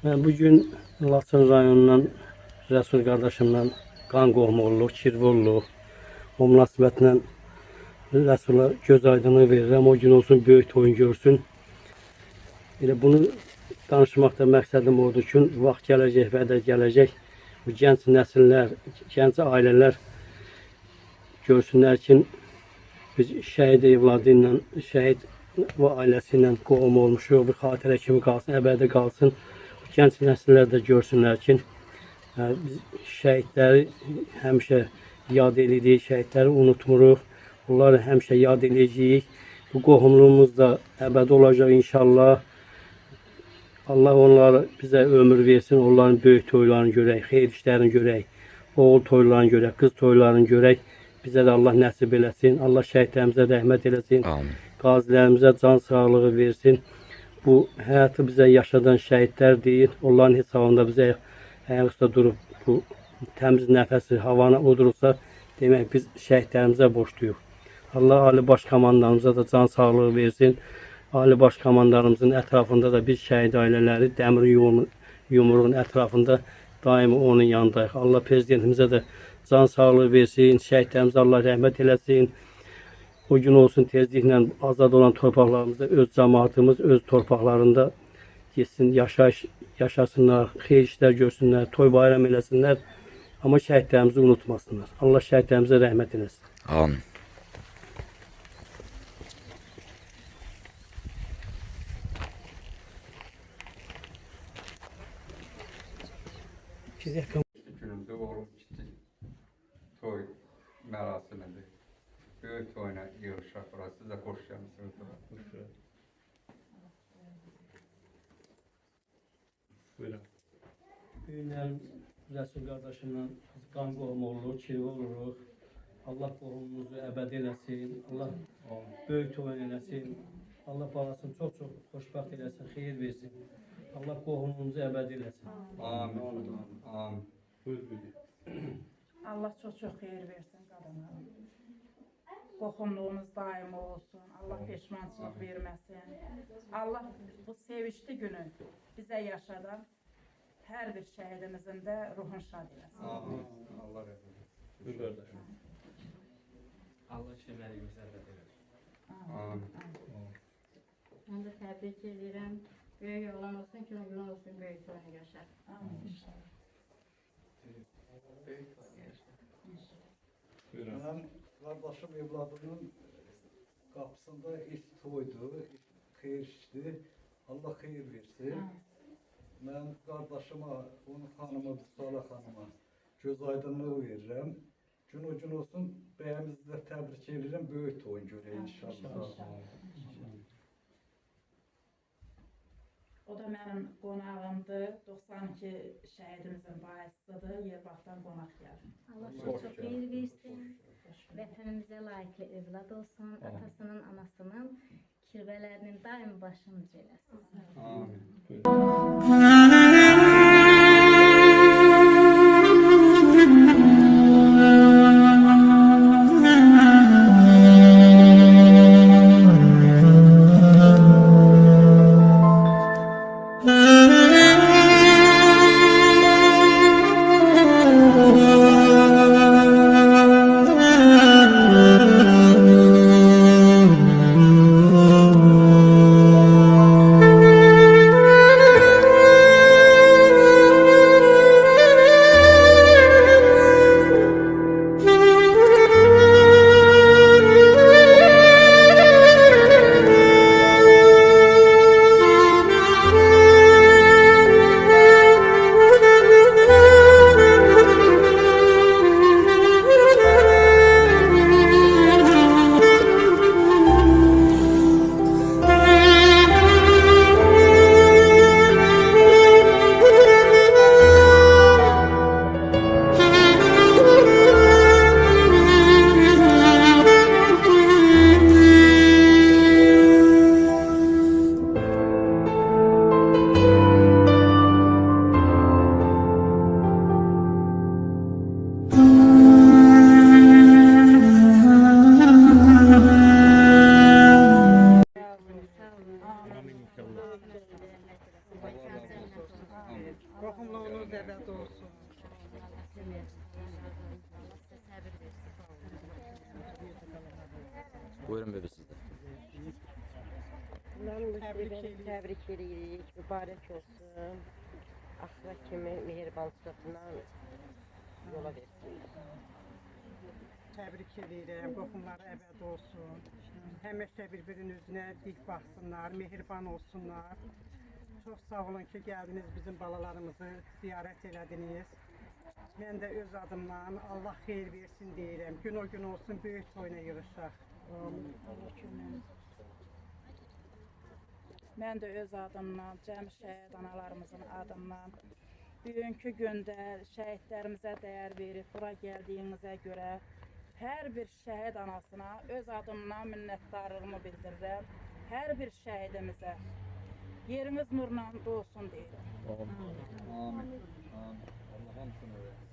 Ben bugün Laçın rayonundan Rəsul qardaşımla qan qohumu olduq, kirvi olduq. O münasibətlə Rəsula göz aydınlığı verirəm. O gün olsun, böyük toyun görsün. Elə bunu danışmaqda məqsədim odur ki, vaxt gələcək və də gələcək. Bu gənc nəsillər, gənc ailələr görsünlər ki, biz şəhid evladı ilə, şəhid və ailəsi ilə qohum olmuşuq. Bir xatirə kimi qalsın, əbədi qalsın. Gənc nəsillər də görsünlər ki, biz şəhidləri həmişə yad edirik, şəhidləri unutmuruq. Onları həmişə yad edəcəyik. Bu qohumluğumuz da əbədi olacaq inşallah. Allah onlara bizə ömür versin, onların böyük toylarını görək, xeyir işlərini görək, oğul toylarını görək, qız toylarını görək. Bizə də Allah nəsib eləsin, Allah şəhidlərimizə rəhmət eləsin, qazilərimizə can sağlığı versin. Bu həyatı bizə yaşadan şəhidlər deyil, onların hesabında bizə ayaqüstə durub bu təmiz nəfəsi havana udurulsa, demək biz şəhidlərimizə borçluyuq. Allah Ali Baş Komandanımıza da can sağlığı versin. Ali Baş Komandanımızın ətrafında da biz şəhid ailələri dəmir yumruğun ətrafında daimi onun yanındayıq. Allah Prezidentimizə də can sağlığı versin, şəhidlərimizə Allah rəhmət eləsin. O gün olsun tezliklə azad olan torpaqlarımızda öz cəmaatımız öz torpaqlarında getsin, yaşasınlar, xeyir işlər görsünlər, toy bayram eləsinlər. Amma şəhidlərimizi unutmasınlar. Allah şəhidlərimizə rəhmət eləsin. Amin. Günümüzde oğlum gitti. Toy mərasimidir. Böyük toyuna yığışaq burası. Siz də xoş gəlmişsiniz. Buyurun. Bugünlərim Rəsul qardaşımla qan qohumu oluruq, kirvi oluruq. Allah qohumumuzu əbədi eləsin. Allah böyük toy eləsin. Allah balasını çox-çox xoşbəxt eləsin, xeyir versin. Allah qohumumuzu əbədi eləsin. Amin. Amin. Allah çok xeyir versin qadına. Qohumluğumuz daim olsun. Allah peşmançılıq verməsin. Allah bu sevinçli günü bizə yaşadan hər bir şəhidimizin də ruhun şad eləsin. Amin. Allah rəhmət eləsin. Allah şəhidlərimizə əbədi eləsin. Amin. Ben de tebrik ederim. Büyük olan olsun, kim gün olsun, büyük olan yaşar. Amin inşallah. Benim kardeşim evladının kapısında ilk toydu, ilk xeyir işdi. Allah xeyir versin. Ben kardeşime, onun hanımı, Sala hanıma göz aydınlığı verirəm. Gün o gün olsun, bəyəmizi də təbrik edirəm, böyük toyun görək inşallah. O da benim qonağımdır. 92 şəhidimizin bahisıdır. Yerbaqdan qonaq gəldi. Allah çok iyi versin. Vətənimizə layıqlı evlad olsun. Atasının, anasının kirvələrinin daim başımıza eləsin. Amin. Qohumluğunuz əbəd olsun. Allah size sabır versin. Buyurun bebe sizde. Təbrik edirik, mübarək olsun. Axıra kimi mehribançılıqla yola versin. Təbrik edirəm, qohumları əbəd olsun. Həmişə bir-birinizlə dik baxsınlar, mehriban olsunlar. Çox sağ olun ki, gəldiniz bizim balalarımızı ziyarət elədiniz. Mən də öz adımdan Allah xeyir versin deyirəm. Gün o gün olsun, böyük toyuna yığışaq. Mən də öz adımdan, cəmi şəhid analarımızın adından bugünkü gündə şəhidlərimizə dəyər verib bura gəldiyinizə görə hər bir şəhid anasına öz adımdan minnətdarlığımı bildirirəm. Hər bir şəhidimizə yeriniz nurla dolsun deyirəm. Amin. Amin. Allah hamısını versin.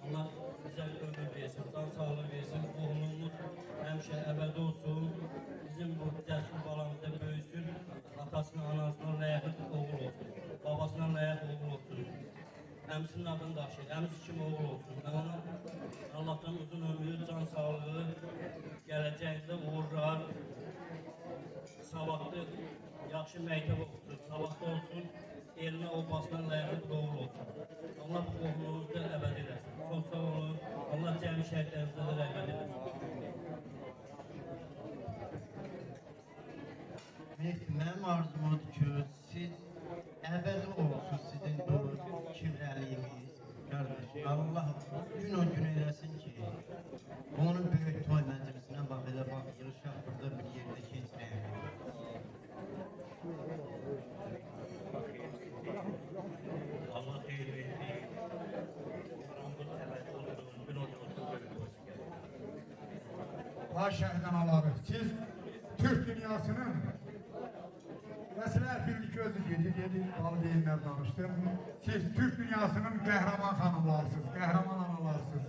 Allah bize ömür versin, can sağlığı versin, oğlumuz həmişə əbədi olsun. Bizim bu cəsur balamız da böyüsün, atasına, anasına layıqlı oğul olsun, babasına layıqlı oğul olsun. Əmsinin adını daşıyır, əmsi kimi oğul olsun. Ona Allah'tan uzun ömrü, can sağlığı, gələcəyində uğurlar, savadlı, yaxşı məktəb oxusun, savadlı olsun, eline obasına layıqlı oğul olsun. Allah oğlumuzu da əbəd eləsin. Çox sağ olun. Allah cəmi şəhidlərimizə də rəhmət eləsin. Mənim arzum odur ki, siz əbədi olsun sizin bu kimrəliyiniz, qardaş. Allah gün o gün eləsin ki, onun böyük toy məclisinə bax, elə bax, yığışaq burada bir yerdə keçirəyək. Allah xeyir versin. Baş şəhid anaları, siz Türk dünyasının Məsələ birlik özü dedi, balı deyilmər danışdım. Siz Türk dünyasının qəhrəman xanımlarsınız, qəhrəman analarsınız.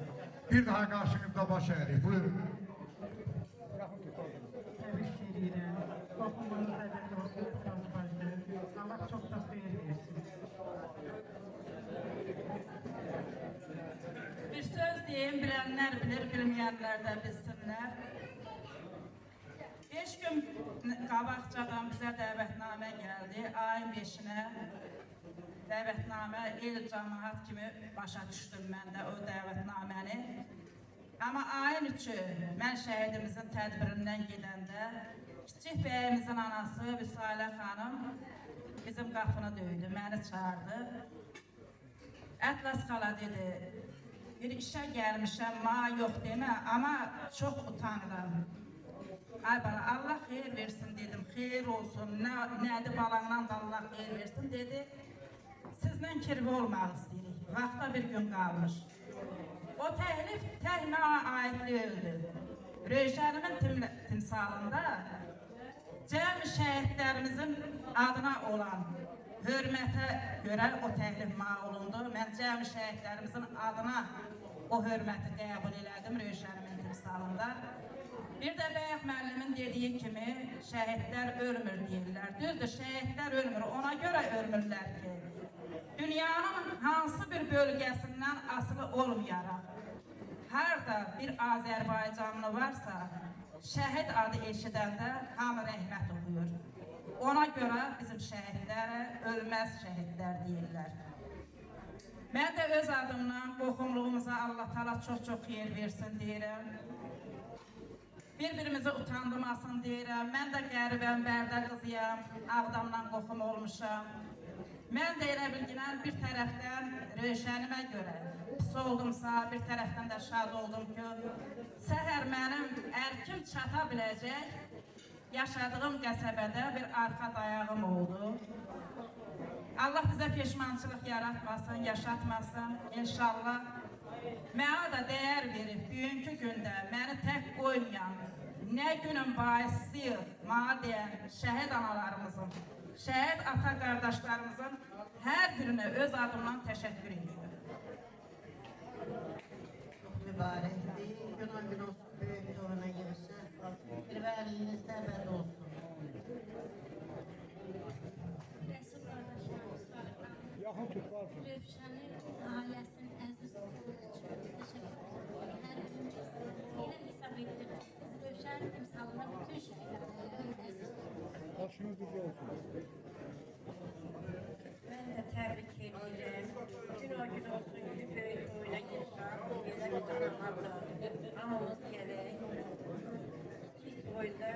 Bir daha qarşınızda baş ərik, buyurun. Təbrik edirəm. Qohumluğunuz əbəd olsun, Allah çox da xeyir versin. Bir söz diyeyim, bilenler bilir, bilmeyenler de bilsinler. Qabaqcadan bizə dəvətnamə gəldi. Ayın 5-nə dəvətnamə el cəmaət kimi başa düşdüm mən də o dəvətnaməni. Amma ayın 3-ü mən şəhidimizin tədbirindən gedəndə kiçik bəyimizin anası Vüsalə xanım bizim qapını döydü, məni çağırdı. Ətlas xala dedi, bir işə gəlmişəm, ma yox demə, amma çox utanıram. Ay bana, Allah xeyir versin dedim, xeyir olsun, nədir balandan da Allah xeyir versin dedi. Sizlə kirvi olmaq istəyirik, vaxta bir gün qalmış. O təhlif təhmə aidli öldü. Röyşənimin timsalında cəmi şəhidlərimizin adına olan hörmətə görə o təhlif olundu. Mən cəmi şəhidlərimizin adına o hörməti qəbul elədim Röyşənimin timsalında. Bir də Bəyək müəllimin dediyi kimi şəhidlər ölmür deyirlər. Düzdür, şəhidlər ölmür, ona görə ölmürlər ki, dünyanın hansı bir bölgəsindən asılı olmayaraq, harada bir Azərbaycanlı varsa, şəhid adı eşidəndə hamı rəhmət oxuyur. Ona görə bizim şəhidlərə ölməz şəhidlər deyirlər. Mən də öz adımdan qohumluğumuza Allah Taala çox-çox xeyir versin deyirəm. Bir-birimizi utandırmasın deyirəm. Mən də qəribəm, Bərdə qızıyam, Ağdamdan qoxum olmuşam. Mən də elə bilginən bir tərəfdən Röyşənimə görə pis oldumsa, bir tərəfdən də şad oldum ki, səhər mənim ərkim çata biləcək, yaşadığım qəsəbədə bir arxa dayağım oldu. Allah bizə peşmançılıq yaratmasın, yaşatmasın, inşallah. Mənə də dəyər verib, bugünkü gündə məni tək qoymayan, nə günün baisiyik, mənə deyən şəhid analarımızın, şəhid ata qardaşlarımızın hər birinə öz adımdan təşəkkür edirəm. Mübarəkdir, gün olsun, böyük doğuna girişən, bir vəliyiniz təbəd olsun. Rəsul qardaşlarımız Rövşənin ailəsinin əziz olduğu üçün təşəkkür ederim. Hər birimiz elə hesab edilir ki, siz Rövşənin timsalında bütün şəhidlərin əziz Başınız düz olsun. Ben de tebrik ederim. Gün o gün olsun gibi böyük oyuna girişen, bize bir tanımadı. Anamız gerek. İlk oyunda